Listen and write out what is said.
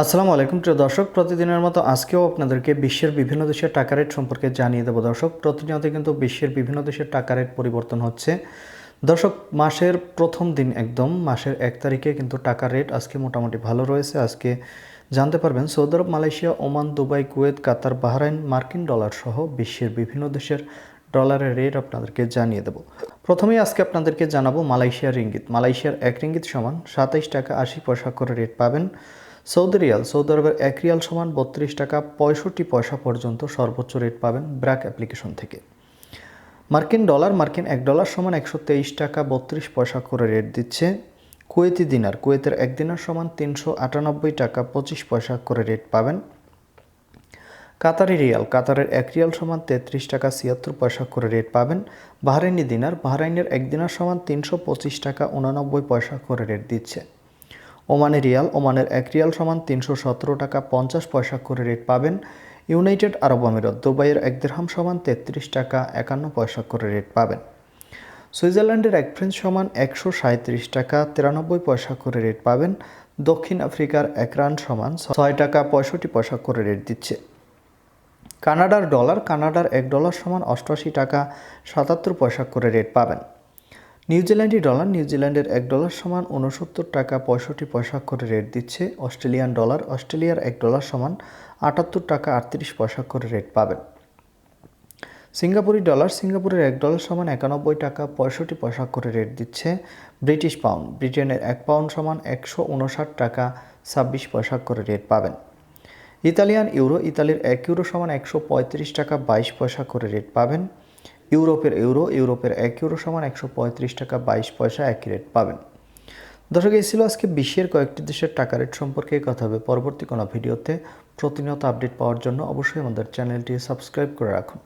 আসসালামু আলাইকুম প্রিয় দর্শক, প্রতিদিনের মতো আজকেও আপনাদেরকে বিশ্বের বিভিন্ন দেশের টাকা রেট সম্পর্কে জানিয়ে দেব। দর্শক, প্রতিনিয়ত কিন্তু বিশ্বের বিভিন্ন দেশের টাকা রেট পরিবর্তন হচ্ছে। দর্শক, মাসের প্রথম দিন একদম মাসের 1 তারিখে কিন্তু টাকা রেট আজকে মোটামুটি ভালো রয়েছে। আজকে জানতে পারবেন সৌদি আরব, মালয়েশিয়া, ওমান, দুবাই, কুয়েত, কাতার, বাহরাইন, মার্কিন ডলার সহ বিশ্বের বিভিন্ন দেশের ডলারের রেট আপনাদেরকে জানিয়ে দেব। প্রথমেই আজকে আপনাদেরকে জানাবো মালয়েশিয়ার রিঙ্গিত। মালয়েশিয়ার 1 রিঙ্গিত সমান 27 টাকা 80 পয়সা করে রেট পাবেন। সৌদি রিয়াল, সৌদি আরবের 1 রিয়াল সমান 32 টাকা 65 পয়সা পর্যন্ত সর্বোচ্চ রেট পাবেন ব্র্যাক অ্যাপ্লিকেশন থেকে। মার্কিন ডলার, মার্কিন 1 ডলার সমান 123 টাকা 32 পয়সা করে রেট দিচ্ছে। কুয়েতি দিনার, কুয়েতের 1 দিনার সমান 398 টাকা 25 পয়সা করে রেট পাবেন। কাতারি রিয়াল, কাতারের 1 রিয়াল সমান 33 টাকা 76 পয়সা করে রেট পাবেন। বাহরাইনি দিনার, বাহরাইনের 1 দিনার সমান 325 টাকা 89 পয়সা করে রেট দিচ্ছে। ওমানি রিয়াল, ওমানের 1 রিয়াল সমান 317 টাকা 50 পয়সা করে রেট পাবেন। ইউনাইটেড আরব আমিরাত, দুবাইয়ের 1 দিরহাম সমান 33 টাকা 51 পয়সা করে রেট পাবেন। সুইজারল্যান্ডের 1 ফ্রেঞ্চ সমান 137 টাকা 93 পয়সা করে রেট পাবেন। দক্ষিণ আফ্রিকার 1 রান সমান 6 টাকা 65 পয়সা করে রেট দিচ্ছে। কানাডার ডলার, কানাডার 1 ডলার সমান 88 টাকা 77 পয়সা করে রেট পাবেন। নিউজিল্যান্ডি ডলার, নিউজিল্যান্ডের 1 ডলার সমান 69 টাকা 65 পয়সা করে রেট দিচ্ছে। অস্ট্রেলিয়ান ডলার, অস্ট্রেলিয়ার 1 ডলার সমান 78 টাকা 38 পয়সা করে রেট পাবেন। সিঙ্গাপুরি ডলার, সিঙ্গাপুরের 1 ডলার সমান 91 টাকা 65 পয়সা করে রেট দিচ্ছে। ব্রিটিশ পাউন্ড, ব্রিটেনের 1 পাউন্ড সমান 159 টাকা 26 পয়সা করে রেট পাবেন। ইতালিয়ান ইউরো, ইতালির 1 ইউরো সমান 135 টাকা 22 পয়সা করে রেট পাবেন। ইউরোপের ইউরো, ইউরোপের 1 ইউরো সমান 135 টাকা 22 পয়সা একই রেট পাবেন। দর্শক, এই ছিল আজকে বিশ্বের কয়েকটি দেশের টাকা রেট সম্পর্কে কথা হবে পরবর্তী কোনো ভিডিওতে। প্রতিনিয়ত আপডেট পাওয়ার জন্য অবশ্যই আমাদের চ্যানেলটি সাবস্ক্রাইব করে রাখুন।